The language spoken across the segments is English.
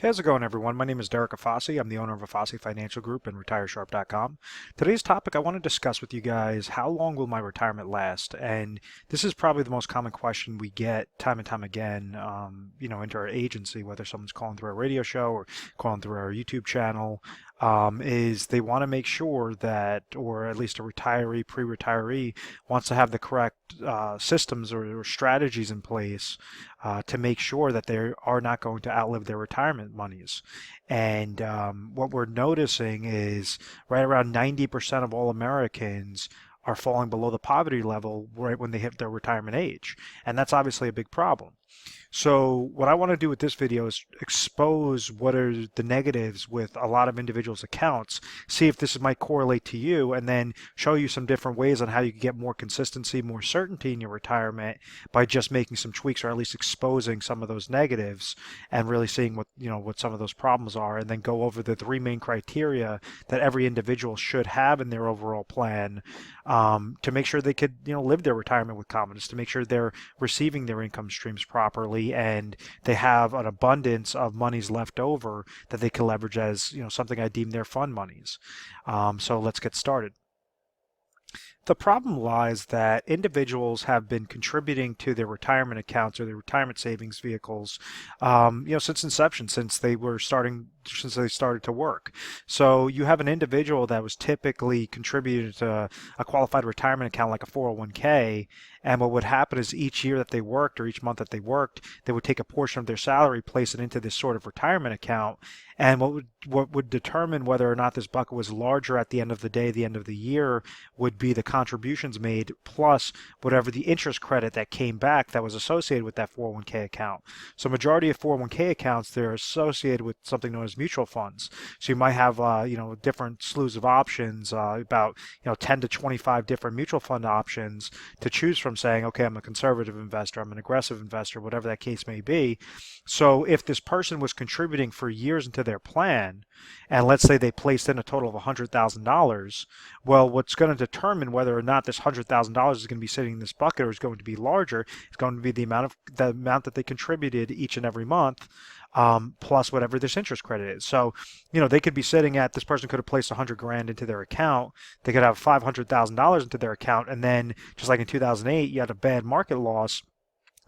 Hey, how's it going, everyone? My name is Derek Afasi. I'm the owner of Afasi Financial Group and RetireSharp.com. Today's topic, I want to discuss with you guys, how long will my retirement last? And this is probably the most common question we get time and time again, into our agency, whether someone's calling through our radio show or calling through our YouTube channel, is they want to make sure that, or at least a retiree, pre-retiree, wants to have the correct systems or strategies in place to make sure that they are not going to outlive their retirement monies. And what we're noticing is right around 90% of all Americans are falling below the poverty level right when they hit their retirement age. And that's obviously a big problem. So what I want to do with this video is expose what are the negatives with a lot of individuals' accounts, see if this might correlate to you, and then show you some different ways on how you can get more consistency, more certainty in your retirement by just making some tweaks, or at least exposing some of those negatives and really seeing what some of those problems are, and then go over the three main criteria that every individual should have in their overall plan to make sure they could live their retirement with confidence, to make sure they're receiving their income streams properly, and they have an abundance of monies left over that they can leverage as something I deem their fund monies. So let's get started. The problem lies that individuals have been contributing to their retirement accounts or their retirement savings vehicles, since inception, since they started to work. So you have an individual that was typically contributed to a qualified retirement account like a 401k, and what would happen is each year that they worked or each month that they worked, they would take a portion of their salary, place it into this sort of retirement account, and what would determine whether or not this bucket was larger at the end of the day, the end of the year, would be the contributions made plus whatever the interest credit that came back that was associated with that 401k account. So majority of 401k accounts, they're associated with something known as mutual funds. So you might have different slews of options, about 10 to 25 different mutual fund options to choose from, saying, okay, I'm a conservative investor, I'm an aggressive investor, whatever that case may be. So if this person was contributing for years into their plan, and let's say they placed in a total of $100,000, well, what's going to determine whether or not this $100,000 is going to be sitting in this bucket or is going to be larger is going to be the amount that they contributed each and every month, plus whatever this interest credit is. So, they could be sitting at, this person could have placed 100 grand into their account. They could have $500,000 into their account, and then just like in 2008, you had a bad market loss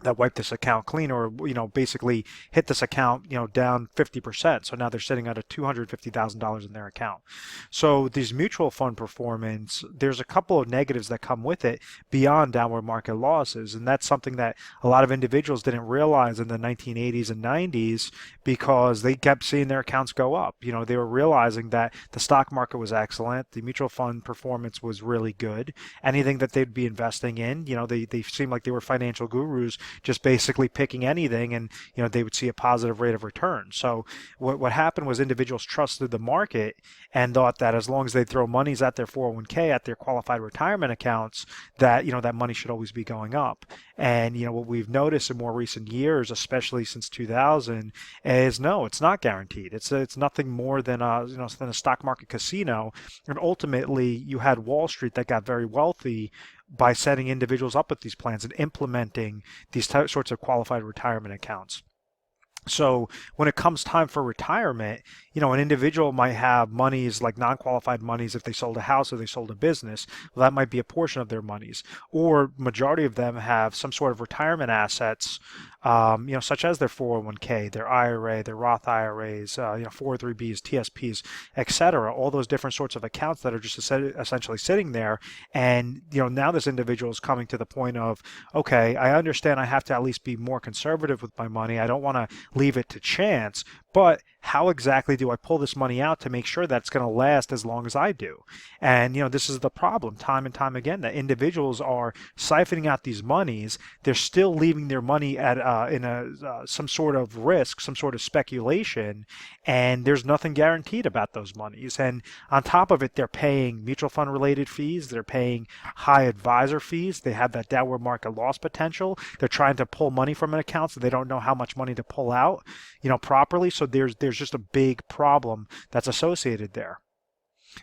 that wiped this account clean, or basically hit this account down 50%. So now they're sitting at a $250,000 in their account. So these mutual fund performance, there's a couple of negatives that come with it beyond downward market losses, and that's something that a lot of individuals didn't realize in the 1980s and 90s because they kept seeing their accounts go up. They were realizing that the stock market was excellent, the mutual fund performance was really good. Anything that they'd be investing in, they seemed like they were financial gurus, just basically picking anything, and they would see a positive rate of return. So what happened was individuals trusted the market and thought that as long as they throw monies at their 401k, at their qualified retirement accounts, that that money should always be going up. And what we've noticed in more recent years, especially since 2000, is no, it's not guaranteed. It's nothing more than a stock market casino. And ultimately, you had Wall Street that got very wealthy by setting individuals up with these plans and implementing these sorts of qualified retirement accounts. So when it comes time for retirement, an individual might have monies like non-qualified monies if they sold a house or they sold a business. Well, that might be a portion of their monies. Or majority of them have some sort of retirement assets, such as their 401k, their IRA, their Roth IRAs, 403bs, TSPs, etc. All those different sorts of accounts that are just essentially sitting there. And now this individual is coming to the point of, okay, I understand I have to at least be more conservative with my money. I don't want to leave it to chance, but how exactly do I pull this money out to make sure that it's going to last as long as I do? And this is the problem time and time again, that individuals are siphoning out these monies. They're still leaving their money at some sort of risk, some sort of speculation, and there's nothing guaranteed about those monies. And on top of it, they're paying mutual fund related fees. They're paying high advisor fees. They have that downward market loss potential. They're trying to pull money from an account, so they don't know how much money to pull out, properly. So there's just a big problem that's associated there.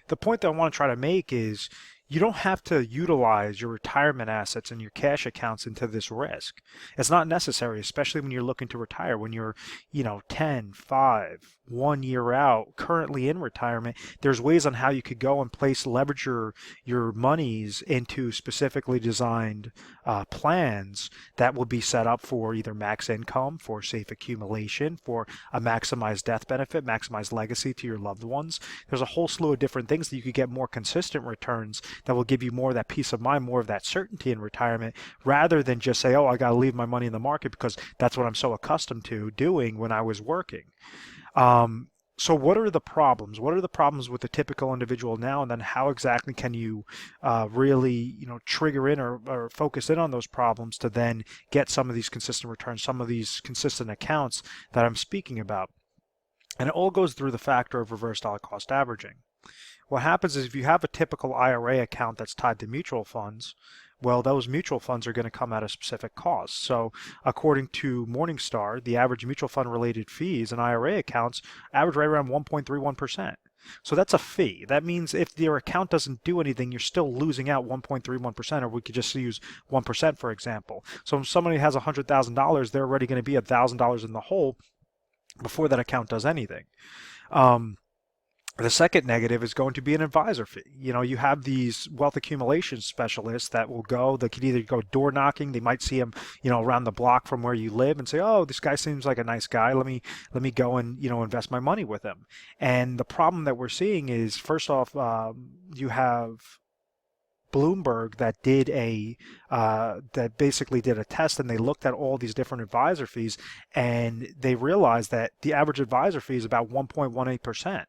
The point that I want to try to make is, you don't have to utilize your retirement assets and your cash accounts into this risk. It's not necessary, especially when you're looking to retire, when you're, 10, 5, 1 year out, currently in retirement. There's ways on how you could go and leverage your monies into specifically designed plans that will be set up for either max income, for safe accumulation, for a maximized death benefit, maximized legacy to your loved ones. There's a whole slew of different things that you could get more consistent returns that will give you more of that peace of mind, more of that certainty in retirement, rather than just say, oh, I got to leave my money in the market because that's what I'm so accustomed to doing when I was working. So what are the problems? What are the problems with the typical individual now? And then how exactly can you really, trigger in or focus in on those problems to then get some of these consistent returns, some of these consistent accounts that I'm speaking about? And it all goes through the factor of reverse dollar cost averaging. What happens is if you have a typical IRA account that's tied to mutual funds, well, those mutual funds are going to come at a specific cost. So according to Morningstar, the average mutual fund related fees in IRA accounts average right around 1.31%. So that's a fee. That means if your account doesn't do anything, you're still losing out 1.31%, or we could just use 1%, for example. So if somebody has $100,000, they're already going to be $1,000 in the hole before that account does anything. The second negative is going to be an advisor fee. You have these wealth accumulation specialists that will go, they could either go door knocking, they might see them, around the block from where you live and say, oh, this guy seems like a nice guy. Let me go and, invest my money with him. And the problem that we're seeing is, first off, you have Bloomberg that basically did a test, and they looked at all these different advisor fees, and they realized that the average advisor fee is about 1.18%.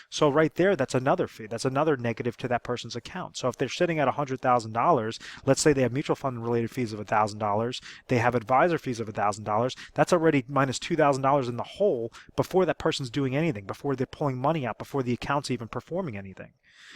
So right there, that's another fee. That's another negative to that person's account. So if they're sitting at $100,000, let's say they have mutual fund related fees of $1,000, they have advisor fees of $1,000, that's already minus $2,000 in the hole before that person's doing anything, before they're pulling money out, before the account's even performing anything.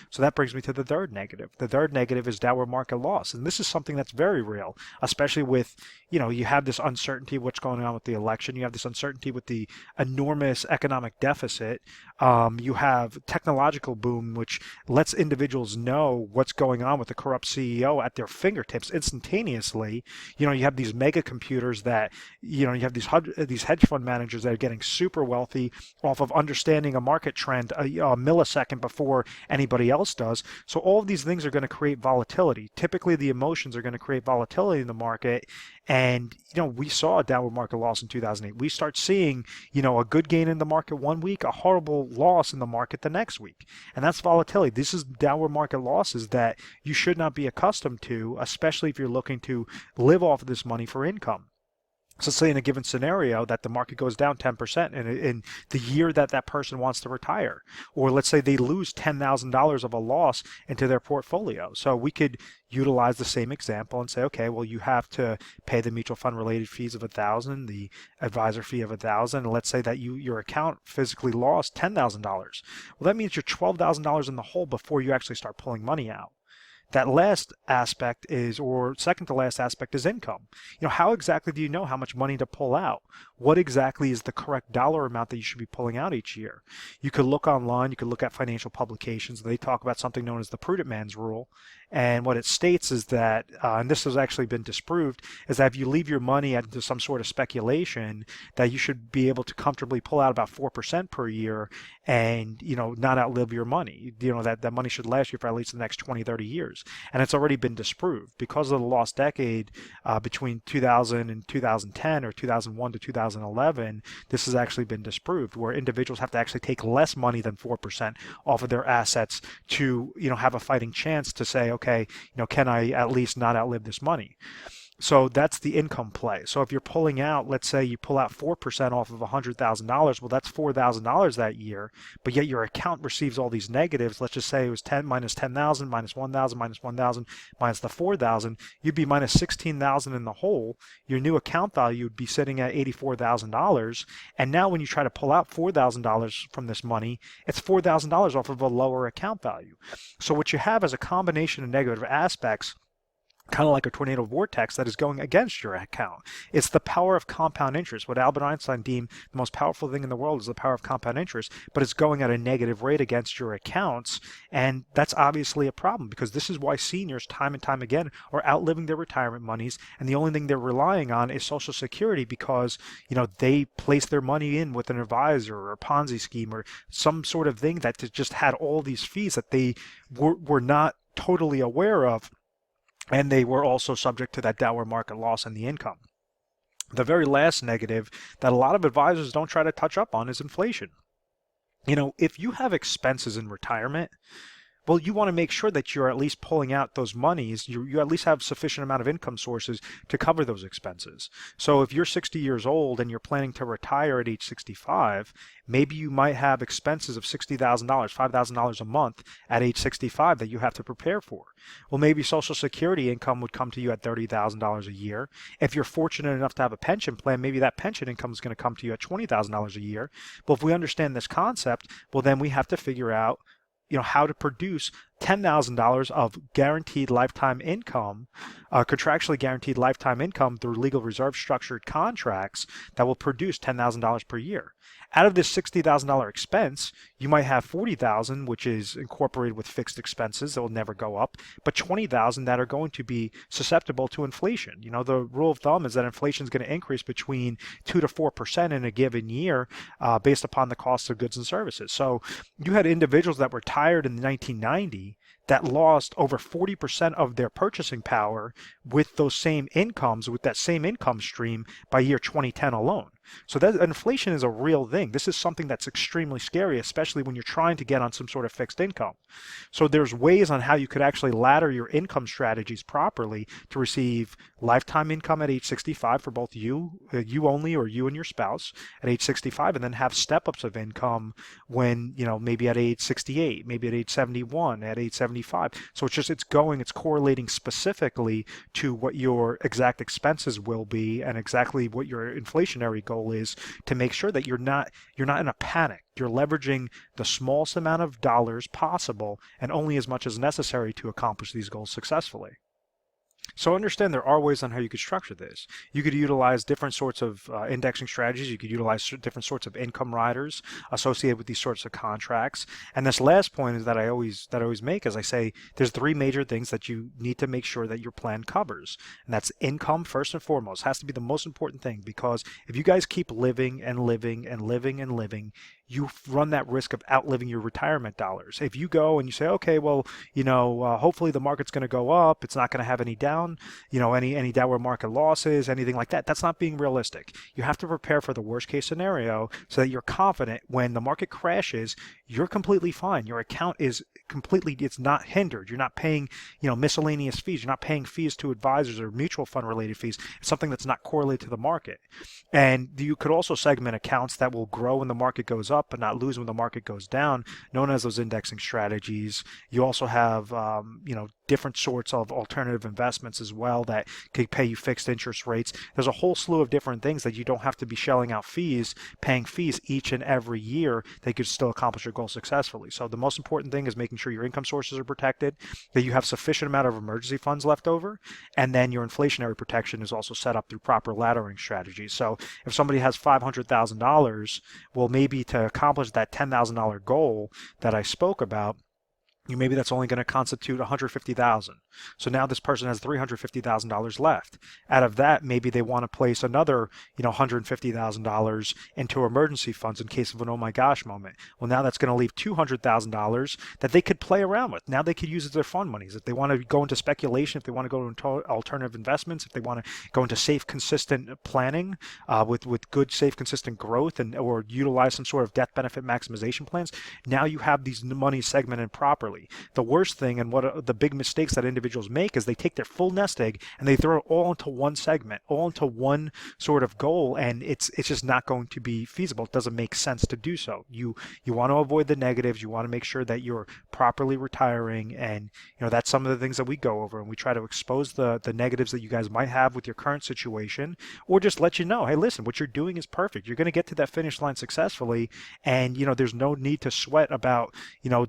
So that brings me to the third negative. The third negative is downward market loss. And this is something that's very real, especially with, you have this uncertainty of what's going on with the election. You have this uncertainty with the enormous economic deficit. You have technological boom, which lets individuals know what's going on with the corrupt CEO at their fingertips instantaneously. You have these mega computers that, you have these hedge fund managers that are getting super wealthy off of understanding a market trend a millisecond before anybody else does. So all of these things are going to create volatility. Typically, the emotions are going to create volatility in the market. And, we saw a downward market loss in 2008. We start seeing, a good gain in the market one week, a horrible loss in the market the next week. And that's volatility. This is downward market losses that you should not be accustomed to, especially if you're looking to live off of this money for income. So say in a given scenario that the market goes down 10% in the year that that person wants to retire, or let's say they lose $10,000 of a loss into their portfolio. So we could utilize the same example and say, okay, well, you have to pay the mutual fund related fees of $1,000, the advisor fee of $1,000, and let's say that your account physically lost $10,000. Well, that means you're $12,000 in the hole before you actually start pulling money out. That last aspect is, or second to last aspect, is income. How exactly do you know how much money to pull out? What exactly is the correct dollar amount that you should be pulling out each year? You could look online, you could look at financial publications. They talk about something known as the prudent man's rule. And what it states is that, and this has actually been disproved, is that if you leave your money into some sort of speculation, that you should be able to comfortably pull out about 4% per year and, not outlive your money. That money should last you for at least the next 20, 30 years. And it's already been disproved because of the lost decade between 2000 and 2010 or 2001 to 2011. This has actually been disproved, where individuals have to actually take less money than 4% off of their assets to, have a fighting chance to say, okay, can I at least not outlive this money? So that's the income play. So if you're pulling out, let's say you pull out 4% off of $100,000, well, that's $4,000 that year, but yet your account receives all these negatives. Let's just say it was 10 minus 10,000 minus 1,000 minus 1,000 minus the 4,000. You'd be minus 16,000 in the hole. Your new account value would be sitting at $84,000. And now when you try to pull out $4,000 from this money, it's $4,000 off of a lower account value. So what you have is a combination of negative aspects kind of like a tornado vortex that is going against your account. It's the power of compound interest. What Albert Einstein deemed the most powerful thing in the world is the power of compound interest, but it's going at a negative rate against your accounts. And that's obviously a problem, because this is why seniors time and time again are outliving their retirement monies. And the only thing they're relying on is Social Security, because, they place their money in with an advisor or a Ponzi scheme or some sort of thing that just had all these fees that they were not totally aware of. And they were also subject to that downward market loss in the income. The very last negative that a lot of advisors don't try to touch up on is inflation. If you have expenses in retirement, well, you want to make sure that you're at least pulling out those monies. You at least have sufficient amount of income sources to cover those expenses. So if you're 60 years old and you're planning to retire at age 65, maybe you might have expenses of $60,000, $5,000 a month at age 65 that you have to prepare for. Well, maybe Social Security income would come to you at $30,000 a year. If you're fortunate enough to have a pension plan, maybe that pension income is going to come to you at $20,000 a year. But if we understand this concept, well, then we have to figure out how to produce $10,000 of guaranteed lifetime income, contractually guaranteed lifetime income through legal reserve structured contracts that will produce $10,000 per year. Out of this $60,000 expense, you might have $40,000, which is incorporated with fixed expenses that will never go up, but $20,000 that are going to be susceptible to inflation. The rule of thumb is that inflation is going to increase between 2 to 4% in a given year based upon the cost of goods and services. So you had individuals that retired in 1990 that lost over 40% of their purchasing power with those same incomes, with that same income stream by year 2010 alone. So that inflation is a real thing. This is something that's extremely scary, especially when you're trying to get on some sort of fixed income. So there's ways on how you could actually ladder your income strategies properly to receive lifetime income at age 65 for both you only, or you and your spouse at age 65, and then have step-ups of income when, maybe at age 68, maybe at age 71, at age 75. So it's correlating specifically to what your exact expenses will be and exactly what your inflationary goal is, to make sure that you're not in a panic. You're leveraging the smallest amount of dollars possible and only as much as necessary to accomplish these goals successfully. So understand there are ways on how you could structure this. You could utilize different sorts of indexing strategies. You could utilize different sorts of income riders associated with these sorts of contracts. And this last point is that I always make, as I say, there's 3 major things that you need to make sure that your plan covers. And that's income first and foremost. It has to be the most important thing, because if you guys keep living and living and living and living, you run that risk of outliving your retirement dollars. If you go and you say, okay, well, hopefully the market's going to go up, it's not going to have any any downward market losses, anything like that, that's not being realistic. You have to prepare for the worst case scenario so that you're confident when the market crashes, you're completely fine. Your account is it's not hindered. You're not paying, miscellaneous fees. You're not paying fees to advisors or mutual fund related fees. It's something that's not correlated to the market. And you could also segment accounts that will grow when the market goes up but not lose when the market goes down, known as those indexing strategies. You also have, different sorts of alternative investments as well that could pay you fixed interest rates. There's a whole slew of different things that you don't have to be shelling out paying fees each and every year. They could still accomplish your goal successfully. So the most important thing is making sure your income sources are protected, that you have sufficient amount of emergency funds left over, and then your inflationary protection is also set up through proper laddering strategies. So if somebody has $500,000, well, maybe to accomplish that $10,000 goal that I spoke about, maybe that's only going to constitute $150,000. So now this person has $350,000 left. Out of that, maybe they want to place another, $150,000 into emergency funds in case of an oh my gosh moment. Well, now that's going to leave $200,000 that they could play around with. Now they could use as their fund monies. If they want to go into speculation, if they want to go into alternative investments, if they want to go into safe, consistent planning with good, safe, consistent growth, or utilize some sort of death benefit maximization plans, now you have these monies segmented properly. The worst thing, and what the big mistakes that individuals make, is they take their full nest egg and they throw it all into one segment, all into one sort of goal, and it's just not going to be feasible. It doesn't make sense to do so. You want to avoid the negatives. You want to make sure that you're properly retiring, and that's some of the things that we go over, and we try to expose the negatives that you guys might have with your current situation, or just let you know, hey, listen, what you're doing is perfect. You're going to get to that finish line successfully, and there's no need to sweat about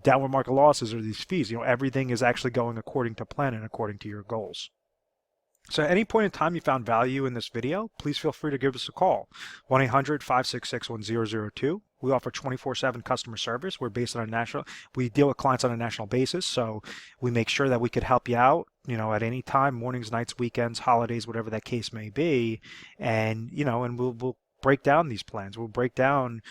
downward market losses or these fees. Everything is actually going according to plan and according to your goals. So at any point in time you found value in this video, please feel free to give us a call, 1-800-566-1002. We offer 24/7 customer service. We deal with clients on a national basis, so we make sure that we could help you out, at any time, mornings, nights, weekends, holidays, whatever that case may be. And we'll break down these plans. We'll break down,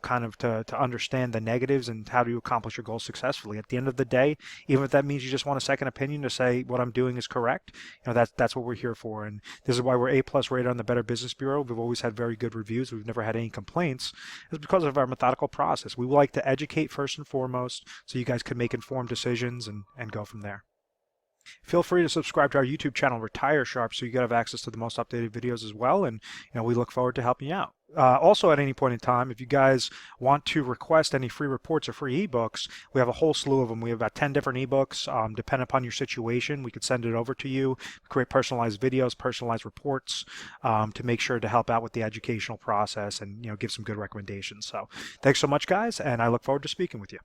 kind of to understand the negatives and how to accomplish your goals successfully. At the end of the day, even if that means you just want a second opinion to say what I'm doing is correct, that's what we're here for. And this is why we're A+ rated on the Better Business Bureau. We've always had very good reviews. We've never had any complaints. It's because of our methodical process. We like to educate first and foremost so you guys can make informed decisions and go from there. Feel free to subscribe to our YouTube channel, Retire Sharp, so you can have access to the most updated videos as well. And we look forward to helping you out. Also, at any point in time, if you guys want to request any free reports or free ebooks, we have a whole slew of them. We have about 10 different ebooks. Depending upon your situation, we could send it over to you, create personalized videos, personalized reports to make sure to help out with the educational process and give some good recommendations. So thanks so much, guys, and I look forward to speaking with you.